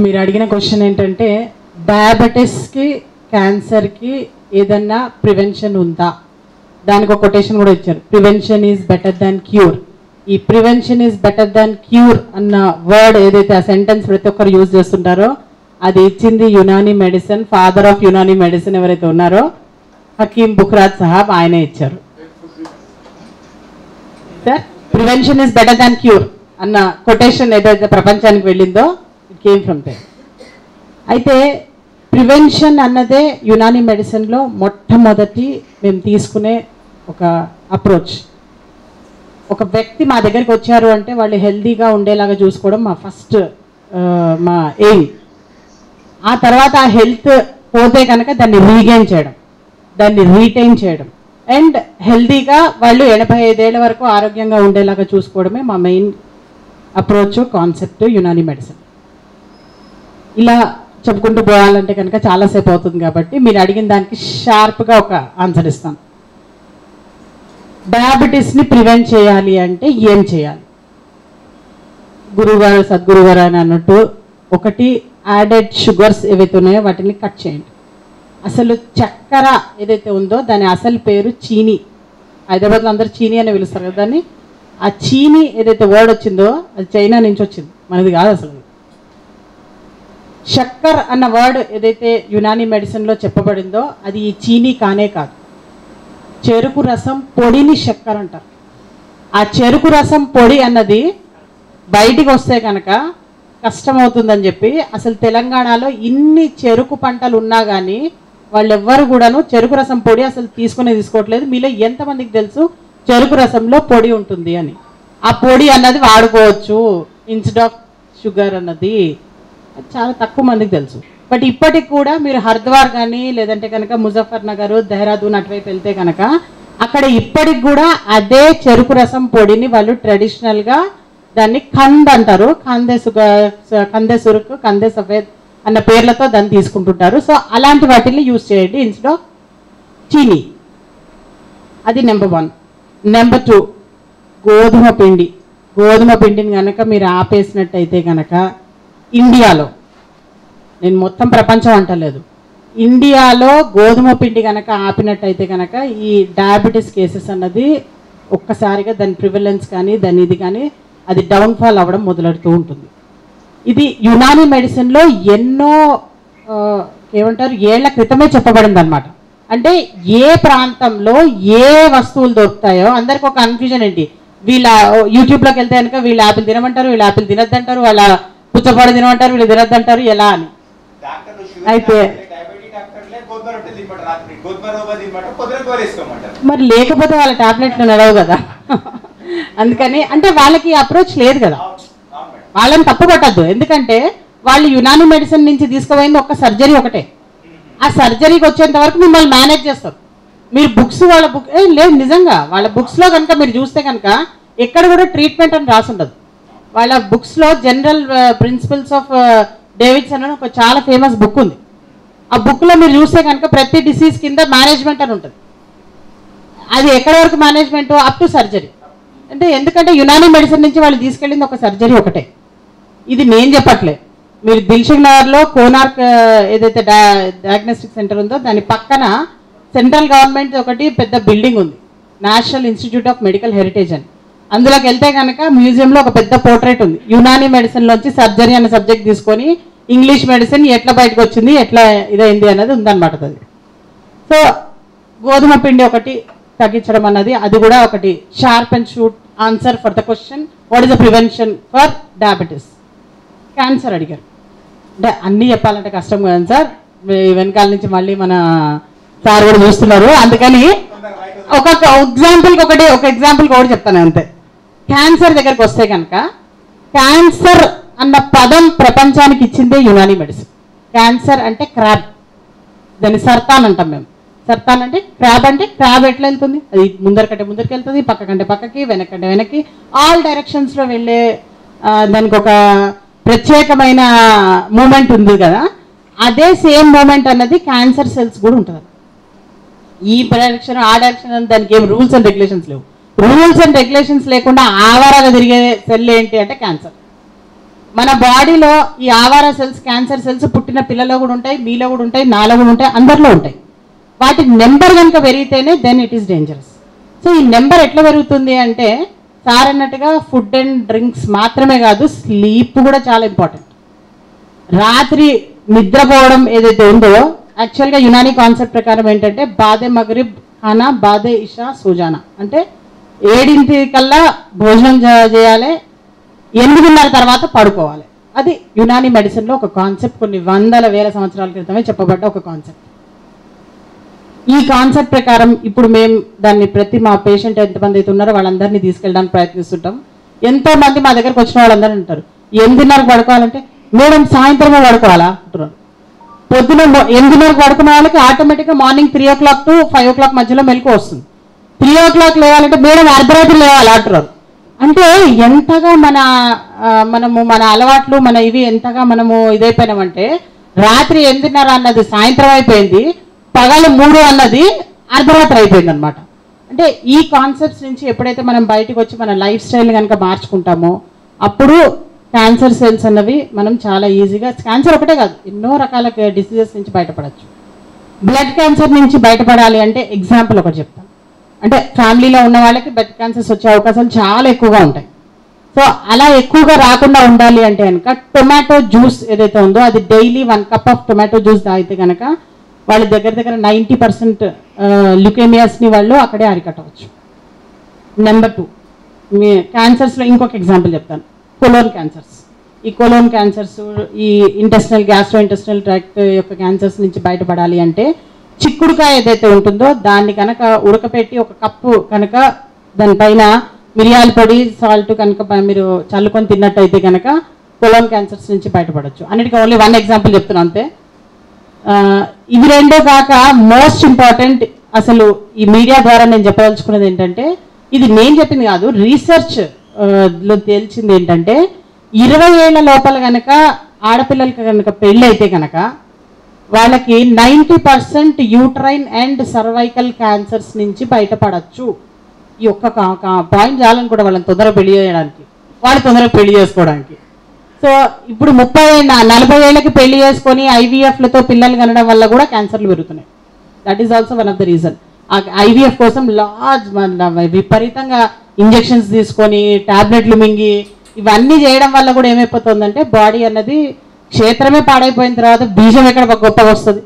మీరు అడిగిన క్వశ్చన్ ఏంటంటే డయాబెటీస్కి క్యాన్సర్కి ఏదన్నా ప్రివెన్షన్ ఉందా, దానికి ఒక కొటేషన్ కూడా ఇచ్చారు, prevention is better than cure. ఈ prevention is better than cure అన్న వర్డ్ ఏదైతే ఆ సెంటెన్స్ ప్రతి ఒక్కరు యూజ్ చేస్తుంటారో అది ఇచ్చింది Unani medicine, father of Unani medicine ఎవరైతే ఉన్నారో హకీమ్ బుఖ్రాజ్ సాహాబ్, ఆయనే ఇచ్చారు. Sir prevention is better than cure అన్న కొటేషన్ ఏదైతే ప్రపంచానికి వెళ్ళిందో ఇట్ కేమ్ ఫ్రమ్ దే. అయితే ప్రివెన్షన్ అన్నదే యునానీ మెడిసిన్లో మొట్టమొదటి మేము తీసుకునే ఒక అప్రోచ్. ఒక వ్యక్తి మా దగ్గరికి వచ్చారు అంటే వాళ్ళు హెల్తీగా ఉండేలాగా చూసుకోవడం మా ఫస్ట్ మా ఎయిమ్. ఆ తర్వాత ఆ హెల్త్ పోతే కనుక దాన్ని రీగెయిన్ చేయడం, దాన్ని రీటైన్ చేయడం అండ్ హెల్తీగా వాళ్ళు 85 ఏళ్ల వరకు ఆరోగ్యంగా ఉండేలాగా చూసుకోవడమే మా main approach, concept Unani medicine. ఇలా చెప్పుకుంటూ పోవాలంటే కనుక చాలాసేపు అవుతుంది కాబట్టి మీరు అడిగిన దానికి షార్ప్గా ఒక ఆన్సర్ ఇస్తాను. డయాబెటీస్ని ప్రివెంట్ చేయాలి అంటే ఏం చేయాలి? గురువుగారు సద్గురుగారు అని అన్నట్టు, ఒకటి యాడెడ్ షుగర్స్ ఏవైతే ఉన్నాయో వాటిని కట్ చేయండి. అసలు చక్కెర ఏదైతే ఉందో దాని అసలు పేరు చీనీ. హైదరాబాద్లో అందరూ చీనీ అని పిలుస్తారు కదా దాన్ని. ఆ చీనీ ఏదైతే వర్డ్ వచ్చిందో అది చైనా నుంచి వచ్చింది, మనది కాదు అసలు. షక్కర్ అన్న వర్డ్ ఏదైతే యునానీ మెడిసిన్లో చెప్పబడిందో అది ఈ చీనీ కానే కాదు. చెరుకు రసం పొడిని షక్కర్ అంటారు. ఆ చెరుకు రసం పొడి అన్నది బయటికి వస్తే కనుక కష్టమవుతుందని చెప్పి అసలు తెలంగాణలో ఇన్ని చెరుకు పంటలు ఉన్నా కానీ వాళ్ళెవ్వరు కూడాను చెరుకు రసం పొడి అసలు తీసుకోవట్లేదు. మీలో ఎంతమందికి తెలుసు చెరుకు రసంలో పొడి ఉంటుంది అని? ఆ పొడి అన్నది వాడుకోవచ్చు ఇన్స్టెడ్ ఆఫ్ షుగర్ అన్నది చాలా తక్కువ మందికి తెలుసు. బట్ ఇప్పటికి కూడా మీరు హరిద్వార్ కానీ లేదంటే కనుక ముజఫర్ నగర్, దెహ్రాదూన్ అటువైపు వెళ్తే కనుక అక్కడ ఇప్పటికి కూడా అదే చెరుకు రసం పొడిని వాళ్ళు ట్రెడిషనల్గా దాన్ని ఖండ్ అంటారు, కందే సురుకు, కందే సఫేద్ అన్న పేర్లతో దాన్ని తీసుకుంటుంటారు. సో అలాంటి వాటిని యూజ్ చేయండి ఇన్స్టెడ్ ఆఫ్ చీనీ. అది నెంబర్ 1. నెంబర్ 2 గోధుమ పిండి. గోధుమ పిండిని కనుక మీరు ఆపేసినట్టయితే కనుక ఇండియాలో, నేను మొత్తం ప్రపంచం అంటలేదు, ఇండియాలో గోధుమ పిండి కనుక ఆపినట్టయితే కనుక ఈ డయాబెటీస్ కేసెస్ అన్నది ఒక్కసారిగా దాని ప్రివలెన్స్ కానీ దాని ఇది కానీ అది డౌన్ఫాల్ అవ్వడం మొదలెడుతూ ఉంటుంది. ఇది యునానీ మెడిసిన్లో ఎన్నో ఏమంటారు ఏళ్ల క్రితమే చెప్పబడింది అనమాట. అంటే ఏ ప్రాంతంలో ఏ వస్తువులు దొరుకుతాయో అందరికి ఒక కన్ఫ్యూజన్ ఏంటి, వీళ్ళ యూట్యూబ్లోకి వెళ్తే కనుక వీళ్ళు యాపిల్ తినమంటారు, వీళ్ళు యాపిల్ తినద్దంటారు, వాళ్ళ పుచ్చపాడు తినమంటారు, వీళ్ళు తినద్దంటారు, ఎలా అని. అయితే మరి లేకపోతే వాళ్ళ టాబ్లెట్లు నడవు కదా. అందుకని అంటే వాళ్ళకి అప్రోచ్ లేదు కదా, వాళ్ళని తప్పు పట్టద్దు. ఎందుకంటే వాళ్ళు యునానీ మెడిసిన్ నుంచి తీసుకుపోయింది ఒక సర్జరీ ఒకటే. ఆ సర్జరీకి వచ్చేంత వరకు మిమ్మల్ని మేనేజ్ చేస్తారు. మీరు బుక్స్ వాళ్ళ లేదు నిజంగా వాళ్ళ బుక్స్లో కనుక మీరు చూస్తే కనుక ఎక్కడ కూడా ట్రీట్మెంట్ అని రాసి ఉండదు. వాళ్ళ బుక్స్లో జనరల్ ప్రిన్సిపల్స్ ఆఫ్ డేవిడ్సన్ అని ఒక చాలా ఫేమస్ బుక్ ఉంది. ఆ బుక్లో మీరు చూస్తే కనుక ప్రతి డిసీజ్ కింద మేనేజ్మెంట్ అని ఉంటుంది. అది ఎక్కడ వరకు మేనేజ్మెంట్ అప్ టు సర్జరీ. అంటే ఎందుకంటే యునానీ మెడిసిన్ నుంచి వాళ్ళు తీసుకెళ్ళింది ఒక సర్జరీ ఒకటే. ఇది నేను చెప్పట్లే, మీరు దిల్సుఖ్ నగర్లో కోనార్క్ ఏదైతే డయాగ్నోస్టిక్ సెంటర్ ఉందో దాని పక్కన సెంట్రల్ గవర్నమెంట్ ఒకటి పెద్ద బిల్డింగ్ ఉంది, national institute of medical heritage అని. అందులోకి వెళ్తే కనుక మ్యూజియంలో ఒక పెద్ద పోర్ట్రేట్ ఉంది. యునానీ మెడిసిన్లోంచి సర్జరీ అనే సబ్జెక్ట్ తీసుకొని ఇంగ్లీష్ మెడిసిన్ ఎట్లా బయటకు వచ్చింది, ఎట్లా ఇదైంది అనేది ఉందన్నమాట అది. సో గోధుమ పిండి ఒకటి తగ్గించడం అన్నది అది కూడా ఒకటి sharp and shoot answer for the question what is the prevention for diabetes. Cancer అడిగారు అంటే అన్నీ చెప్పాలంటే కష్టం కదా సార్, వెనకాల నుంచి మళ్ళీ మన సార్ కూడా చూస్తున్నారు. అందుకని ఒక ఎగ్జాంపుల్కి ఒకటి చెప్తాను అంతే. క్యాన్సర్ దగ్గరికి వస్తే కనుక క్యాన్సర్ అన్న పదం ప్రపంచానికి ఇచ్చిందే యునానీ మెడిసిన్. క్యాన్సర్ అంటే క్రాబ్, దాన్ని సర్తాన్ అంటాం మేము. సర్తాన్ అంటే క్రాబ్, అంటే క్రాబ్ ఎట్లా వెళ్తుంది, అది ముందరికంటే ముందరికి వెళ్తుంది, పక్కకంటే పక్కకి, వెనకంటే వెనక్కి, ఆల్ డైరెక్షన్స్లో వెళ్ళే దానికి ఒక ప్రత్యేకమైన మూమెంట్ ఉంది కదా. అదే సేమ్ మూమెంట్ అన్నది క్యాన్సర్ సెల్స్ కూడా ఉంటుంది. ఈ డైరెక్షన్ ఆ డైరెక్షన్ అని దానికి ఏం రూల్స్ అండ్ రెగ్యులేషన్స్ లేవు. రూల్స్ అండ్ రెగ్యులేషన్స్ లేకుండా ఆవారాగా తిరిగే సెల్ ఏంటి అంటే క్యాన్సర్. మన బాడీలో ఈ ఆవార సెల్స్, క్యాన్సర్ సెల్స్ పుట్టిన పిల్లలో కూడా ఉంటాయి, మీలో కూడా ఉంటాయి, నాలో కూడా ఉంటాయి, అందరిలో ఉంటాయి. వాటి నెంబర్ కనుక పెరిగితేనే then it is dangerous. So ఈ నెంబర్ ఎట్లా పెరుగుతుంది అంటే సార్ అన్నట్టుగా ఫుడ్ అండ్ డ్రింక్స్ మాత్రమే కాదు, స్లీప్ కూడా చాలా ఇంపార్టెంట్. రాత్రి నిద్రపోవడం ఏదైతే ఉందో యాక్చువల్గా యునానీ కాన్సెప్ట్ ప్రకారం ఏంటంటే బాదే మగరిబ్ ఖానా, బాదే ఇషా, సూజానా, అంటే 7 కల్లా భోజనం చేయాలి, 8:30 తర్వాత పడుకోవాలి. అది యునానీ మెడిసిన్లో ఒక కాన్సెప్ట్, కొన్ని వందల వేల సంవత్సరాల క్రితమే చెప్పబడ్డ ఒక కాన్సెప్ట్. ఈ కాన్సెప్ట్ ప్రకారం ఇప్పుడు మేము దాన్ని మా పేషెంట్ ఎంతమంది అయితే ఉన్నారో వాళ్ళందరినీ తీసుకెళ్ళడానికి ప్రయత్నిస్తుంటాం. ఎంతో మంది మా దగ్గరకు వచ్చిన వాళ్ళందరూ అంటారు 8:30 పడుకోవాలంటే మేడం సాయంత్రమే పడుకోవాలా అంటున్నారు. పొద్దున 8:30 పడుకున్న వాళ్ళకి ఆటోమేటిక్గా మార్నింగ్ 3 o'clock to 5 o'clock మధ్యలో మెలకు వస్తుంది. 3 o'clock లేవాలంటే మేడం అర్ధరాత్రి లేవాలి అంటున్నారు. అంటే ఎంతగా మన అలవాట్లు మన ఇవి ఎంతగా మనము ఇదైపోయినామంటే రాత్రి 8:30 అన్నది సాయంత్రం అయిపోయింది, పగలు 3 అన్నది అర్ధరాత్రి అయిపోయింది అనమాట. అంటే ఈ కాన్సెప్ట్స్ నుంచి ఎప్పుడైతే మనం బయటకు వచ్చి మన లైఫ్ స్టైల్ కనుక మార్చుకుంటామో అప్పుడు క్యాన్సర్ సెల్స్ అన్నవి మనం చాలా ఈజీగా, క్యాన్సర్ ఒకటే కాదు ఎన్నో రకాల డిసీజెస్ నుంచి బయటపడచ్చు. బ్లడ్ క్యాన్సర్ నుంచి బయటపడాలి అంటే ఎగ్జాంపుల్ ఒకటి చెప్తాను. అంటే ఫ్యామిలీలో ఉన్న వాళ్ళకి బ్లడ్ క్యాన్సర్స్ వచ్చే అవకాశాలు చాలా ఎక్కువగా ఉంటాయి. సో అలా ఎక్కువగా రాకుండా ఉండాలి అంటే కనుక టొమాటో జ్యూస్ ఏదైతే ఉందో అది daily 1 cup of tomato juice తాగితే కనుక వాళ్ళ దగ్గర 90% ల్యూకేమియాస్ని వాళ్ళు అక్కడే అరికట్టవచ్చు. నెంబర్ 2, మీ క్యాన్సర్స్లో ఇంకొక ఎగ్జాంపుల్ చెప్తాను, కొలోన్ క్యాన్సర్స్. ఈ కొలోన్ క్యాన్సర్స్, ఈ గ్యాస్ట్రో ఇంటెస్టినల్ ట్రాక్ట్ యొక్క క్యాన్సర్స్ నుంచి బయటపడాలి అంటే చిక్కుడుకాయ ఏదైతే ఉంటుందో దాన్ని కనుక ఉడకపెట్టి 1 కప్పు కనుక దానిపైన మిరియాల పొడి, సాల్ట్ కనుక మీరు చల్లుకొని తిన్నట్టయితే కనుక కొలోన్ క్యాన్సర్స్ నుంచి బయటపడవచ్చు. అన్నిటికీ ఓన్లీ 1 ఎగ్జాంపుల్ చెప్తున్నాను అంతే. ఇవి రెండో కాక మోస్ట్ ఇంపార్టెంట్, అసలు ఈ మీడియా ద్వారా నేను చెప్పదలుచుకున్నది ఏంటంటే ఇది నేను చెప్పింది కాదు, రీసెర్చ్ లో తేల్చింది ఏంటంటే 20 ఏళ్ల లోపల కనుక ఆడపిల్లలకి కనుక పెళ్ళి అయితే కనుక వాళ్ళకి 90% యూట్రైన్ అండ్ సర్వైకల్ క్యాన్సర్స్ నుంచి బయటపడచ్చు. ఈ ఒక్క పాయింట్ చాలని కూడా వాళ్ళని తొందరగా పెళ్లి చేయడానికి, వాళ్ళు తొందరగా పెళ్లి చేసుకోవడానికి. సో ఇప్పుడు 40 ఏళ్ళకి పెళ్లి చేసుకొని IVF-లతో పిల్లలు కనడం వల్ల కూడా క్యాన్సర్లు పెరుగుతున్నాయి. That is also one of the reason. ఆ IVF కోసం విపరీతంగా ఇంజెక్షన్స్ తీసుకొని టాబ్లెట్లు మింగి ఇవన్నీ చేయడం వల్ల కూడా ఏమైపోతుందంటే బాడీ అన్నది క్షేత్రమే పాడైపోయిన తర్వాత బీజం ఎక్కడ గొప్పగా వస్తుంది.